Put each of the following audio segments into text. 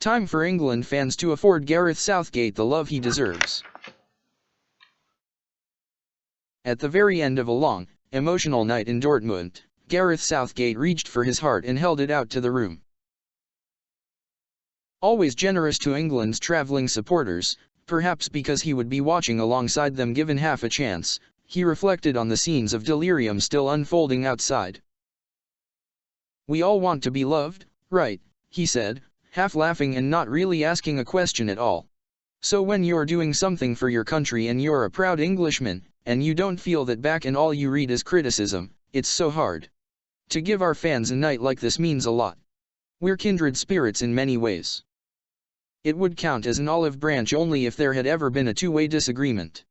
Time for England fans to afford Gareth Southgate the love he deserves. At the very end of a long, emotional night in Dortmund, Gareth Southgate reached for his heart and held it out to the room. Always generous to England's travelling supporters, perhaps because he would be watching alongside them given half a chance, he reflected on the scenes of delirium still unfolding outside. "We all want to be loved, right?" he said, half laughing and not really asking a question at all. "So when you're doing something for your country and you're a proud Englishman, and you don't feel that back and all you read is criticism, it's so hard. To give our fans a night like this means a lot. We're kindred spirits in many ways. It would count as an olive branch only if there had ever been a two-way disagreement."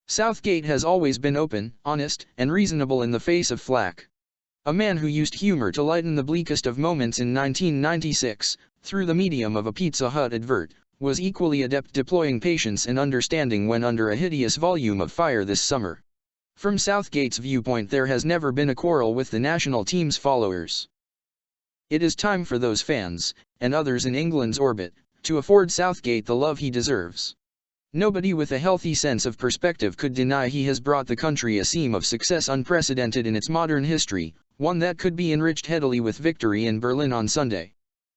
Southgate has always been open, honest, and reasonable in the face of flack. A man who used humor to lighten the bleakest of moments in 1996, through the medium of a Pizza Hut advert, was equally adept deploying patience and understanding when under a hideous volume of fire this summer. From Southgate's viewpoint, there has never been a quarrel with the national team's followers. It is time for those fans, and others in England's orbit, to afford Southgate the love he deserves. Nobody with a healthy sense of perspective could deny he has brought the country a seam of success unprecedented in its modern history, one that could be enriched heavily with victory in Berlin on Sunday.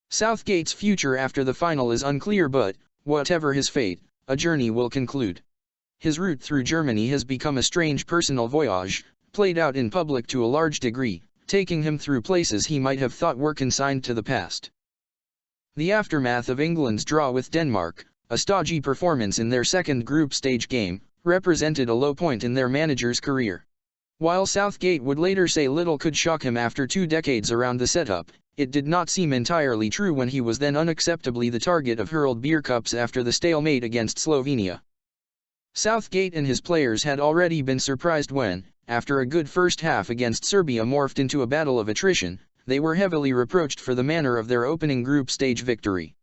Southgate's future after the final is unclear, but, whatever his fate, a journey will conclude. His route through Germany has become a strange personal voyage, played out in public to a large degree, taking him through places he might have thought were consigned to the past. The aftermath of England's draw with Denmark, a stodgy performance in their second group stage game, represented a low point in their manager's career. While Southgate would later say little could shock him after 2 decades around the setup, it did not seem entirely true when he was then unacceptably the target of hurled beer cups after the stalemate against Slovenia. Southgate and his players had already been surprised when, after a good first half against Serbia morphed into a battle of attrition, they were heavily reproached for the manner of their opening group stage victory.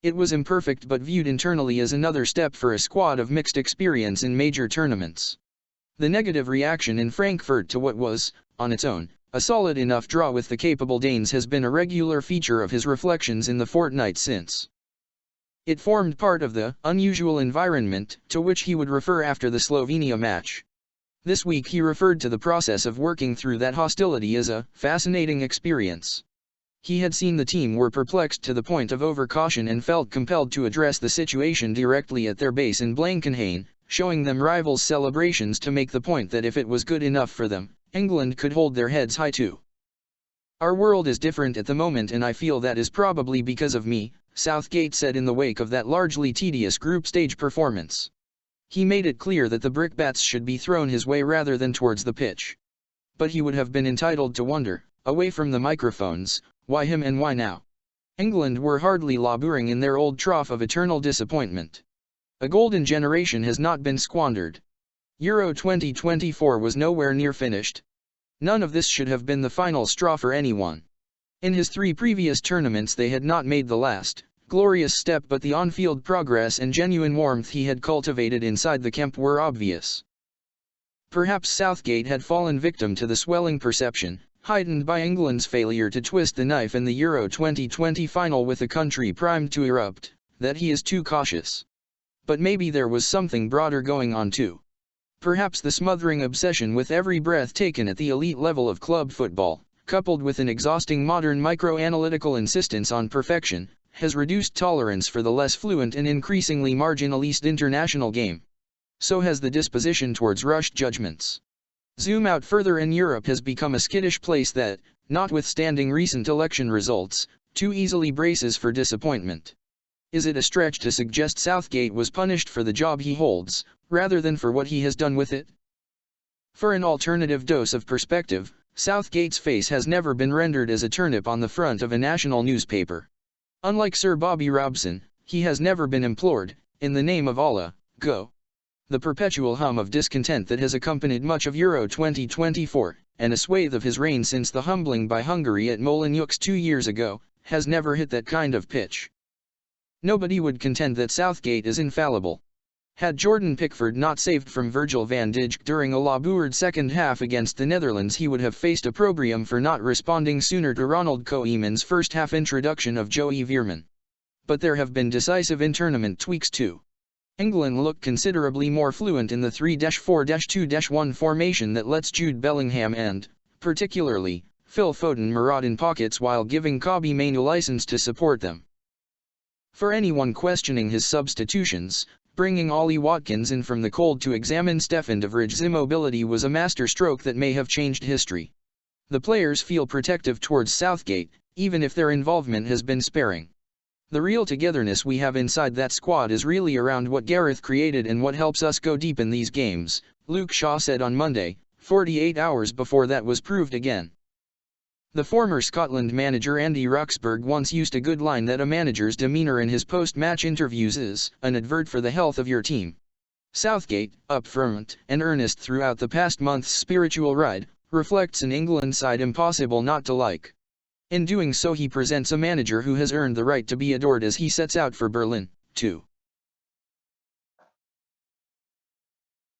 It was imperfect but viewed internally as another step for a squad of mixed experience in major tournaments. The negative reaction in Frankfurt to what was, on its own, a solid enough draw with the capable Danes has been a regular feature of his reflections in the fortnight since. It formed part of the unusual environment to which he would refer after the Slovenia match. This week he referred to the process of working through that hostility as a fascinating experience. He had seen the team were perplexed to the point of overcaution and felt compelled to address the situation directly at their base in Blankenhayn, showing them rivals' celebrations to make the point that if it was good enough for them, England could hold their heads high too. "Our world is different at the moment, and I feel that is probably because of me," Southgate said in the wake of that largely tedious group stage performance. He made it clear that the brickbats should be thrown his way rather than towards the pitch. But he would have been entitled to wonder, away from the microphones, why him and why now? England were hardly labouring in their old trough of eternal disappointment. A golden generation has not been squandered. Euro 2024 was nowhere near finished. None of this should have been the final straw for anyone. In his 3 previous tournaments they had not made the last glorious step, but the on-field progress and genuine warmth he had cultivated inside the camp were obvious. Perhaps Southgate had fallen victim to the swelling perception, heightened by England's failure to twist the knife in the Euro 2020 final with a country primed to erupt, that he is too cautious. But maybe there was something broader going on too. Perhaps the smothering obsession with every breath taken at the elite level of club football, coupled with an exhausting modern micro-analytical insistence on perfection, has reduced tolerance for the less fluent and increasingly marginalist international game. So has the disposition towards rushed judgments. Zoom out further and Europe has become a skittish place that, notwithstanding recent election results, too easily braces for disappointment. Is it a stretch to suggest Southgate was punished for the job he holds, rather than for what he has done with it? For an alternative dose of perspective, Southgate's face has never been rendered as a turnip on the front of a national newspaper. Unlike Sir Bobby Robson, he has never been implored, in the name of Allah, go. The perpetual hum of discontent that has accompanied much of Euro 2024, and a swathe of his reign since the humbling by Hungary at Molineux 2 years ago, has never hit that kind of pitch. Nobody would contend that Southgate is infallible. Had Jordan Pickford not saved from Virgil van Dijk during a laboured second half against the Netherlands, he would have faced opprobrium for not responding sooner to Ronald Koeman's first half introduction of Joey Veerman. but there have been decisive in-tournament tweaks too. England look considerably more fluent in the 3-4-2-1 formation that lets Jude Bellingham and, particularly, Phil Foden maraud in pockets while giving Kobbie Mainoo license to support them. For anyone questioning his substitutions, bringing Ollie Watkins in from the cold to examine Stefan de Vrij's immobility was a masterstroke that may have changed history. The players feel protective towards Southgate, even if their involvement has been sparing. The real togetherness we have inside that squad is really around what Gareth created and what helps us go deep in these games, Luke Shaw said on Monday, 48 hours before that was proved again. The former Scotland manager Andy Roxburgh once used a good line that a manager's demeanour in his post-match interviews is an advert for the health of your team. Southgate, upfront and earnest throughout the past month's spiritual ride, reflects an England side impossible not to like. In doing so he presents a manager who has earned the right to be adored as he sets out for Berlin, too.